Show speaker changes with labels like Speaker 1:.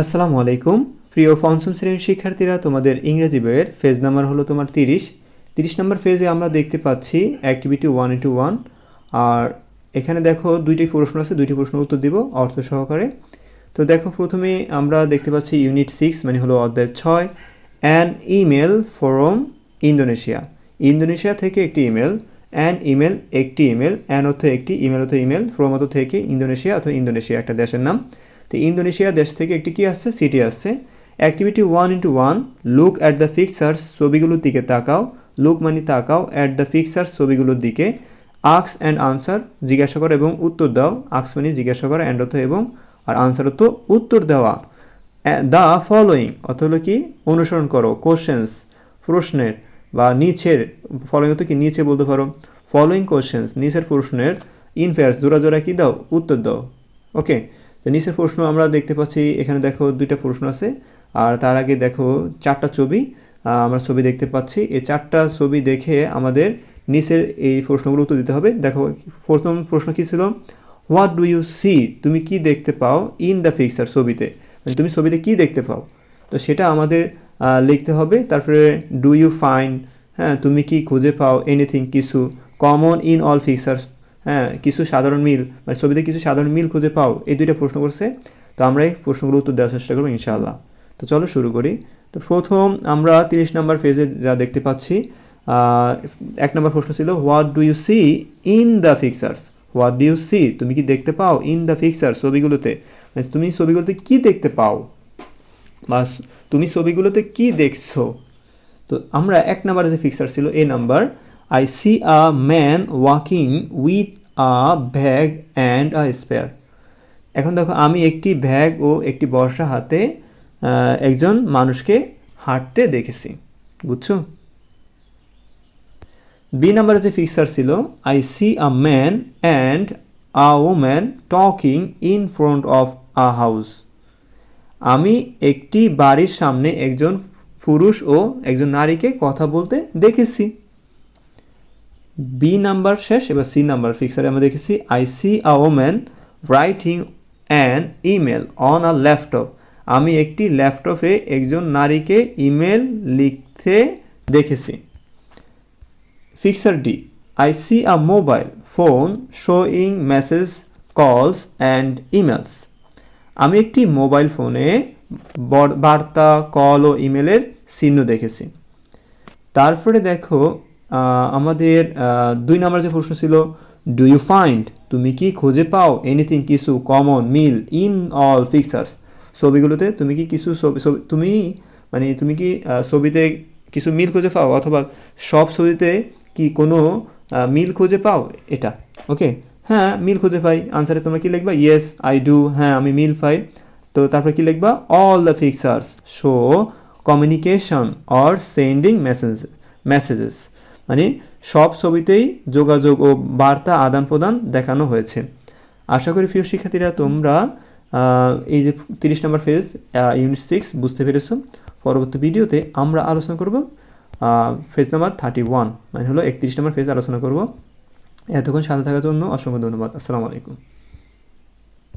Speaker 1: আসসালামু আলাইকুম প্রিয় পঞ্চম শ্রেণীর শিক্ষার্থীরা, তোমাদের ইংরেজি বইয়ের পেজ নাম্বার হলো তোমার 30 নম্বর পেজে আমরা দেখতে পাচ্ছি অ্যাক্টিভিটি 1:1। আর এখানে দেখো দুইটি প্রশ্ন আছে, দুইটি প্রশ্নের উত্তর দিব অর্থ সহকারে। তো দেখো, প্রথমে আমরা দেখতে পাচ্ছি ইউনিট 6 মানে হলো অধ্যায় 6, an email from Indonesia. Indonesia থেকে একটি ইমেল, অ্যান ইমেল একটি ইমেল, অ্যান অর্থ একটি, ইমেল অর্থ ইমেল, ফ্রম অর্থ থেকে, ইন্দোনেশিয়া অথবা ইন্দোনেশিয়া একটা দেশের নাম। তো ইন্দোনেশিয়া দেশ থেকে একটি কি আসছে, সিটি আসছে। Activity 1:1, look at the pictures, ছবিগুলোর দিকে তাকাও। লুক মানে তাকাও, অ্যাট দ্য পিকচার্স ছবিগুলোর দিকে। আক্স অ্যান্ড আনসার, জিজ্ঞাসা করো এবং উত্তর দাও। আক্স মানে জিজ্ঞাসা করা, অ্যান্ড অর্থ এবং, আর আনসার অর্থ উত্তর দেওয়া। দ্য ফলোয়িং অর্থ হলো কি অনুসরণ করো, কোশ্চেন্স প্রশ্নের, বা নিচের, ফলোয়িং অর্থ কি নিচে বলতে পারো। ফলোয়িং কোশ্চেন্স নিচের প্রশ্নের, ইন পেয়ার্স জোড়া জোড়া কি দাও, উত্তর দাও। ওকে, তো নিচের প্রশ্ন আমরা দেখতে পাচ্ছি, এখানে দেখো দুইটা প্রশ্ন আছে, আর তার আগে দেখো চারটা ছবি, আমরা ছবি দেখতে পাচ্ছি। এই চারটা ছবি দেখে আমাদের নিচের এই প্রশ্নগুলো উত্তর দিতে হবে। দেখো, প্রথম প্রশ্ন কী ছিল, হোয়াট ডু ইউ সি, তুমি কি দেখতে পাও, ইন দ্য পিকচার ছবিতে, মানে তুমি ছবিতে কি দেখতে পাও, তো সেটা আমাদের লিখতে হবে। তারপরে ডু ইউ ফাইন্ড, হ্যাঁ তুমি কি খুঁজে পাও, এনিথিং কিছু, কমন ইন অল পিকচার্স, হ্যাঁ কিছু সাধারণ মিল, মানে ছবিতে কিছু সাধারণ মিল খুঁজে পাও। এই দুইটা প্রশ্ন করছে, তো আমরা এই প্রশ্নগুলো উত্তর দেওয়ার চেষ্টা করবো ইনশাআল্লাহ। তো চলো শুরু করি। তো প্রথম আমরা 30 নম্বর পেজে যা দেখতে পাচ্ছি, 1 নম্বর প্রশ্ন ছিল what do you see in the pictures. What do you see, তুমি কি দেখতে পাও, ইন দ্য পিকচার ছবিগুলোতে, মানে তুমি ছবিগুলোতে কি দেখতে পাও, বা তুমি ছবিগুলোতে কি দেখছো। তো আমরা 1 নম্বরে যে পিকচার ছিল, এ number, I see a man walking with a bag and a spear. এখন দেখো, আমি একটি ব্যাগ ও একটি বর্ষা হাতে একজন মানুষকে হাঁটতে দেখেছি, বুঝছো। বি নাম্বারে যে পিকচার ছিল, I see a man and a woman talking in front of a house. আমি একটি বাড়ির সামনে একজন পুরুষ ও একজন নারীকে কথা বলতে দেখেছি। বি নাম্বার শেষ, এবার সি নাম্বার পিকচারে আমরা দেখেছি, I see a woman writing an email on a laptop. আমি একটি ল্যাপটপে একজন নারীকে ইমেল লিখতে দেখেছি। Picture D, I see a mobile phone showing message কলস অ্যান্ড ইমেলস। আমি একটি মোবাইল ফোনে বার্তা, কল ও ইমেলের চিহ্ন দেখেছি। তারপরে দেখো, আমাদের 2 নম্বর যে প্রশ্ন ছিল, ডু ইউ ফাইন্ড, তুমি কি খুঁজে পাও, এনিথিং কিছু, কমন মিল ইন অল পিকচার্স ছবিগুলোতে, তুমি কি কিছু তুমি মানে তুমি কি ছবিতে কিছু মিল খুঁজে পাও, অথবা সব ছবিতে কি কোনো মিল খুঁজে পাও, এটা। ওকে, হ্যাঁ মিল খুঁজে পাই, আনসারে তোমরা কি লিখবা, ইয়েস আই ডু, হ্যাঁ আমি মিল পাই। তো তারপরে কি লিখবা, all the pictures show communication or sending messages, মানে সব ছবিতেই যোগাযোগ ও বার্তা আদান প্রদান দেখানো হয়েছে। আশা করি প্রিয় শিক্ষার্থীরা তোমরা এই যে 30 নম্বর পেজ ইউনিট 6 বুঝতে পেরেছো। পরবর্তী ভিডিওতে আমরা আলোচনা করব পেজ নাম্বার 31, মানে হলো 31 নম্বর পেজ আলোচনা করব। এতক্ষণ সাথে থাকার জন্য অসংখ্য ধন্যবাদ। আসসালামু আলাইকুম।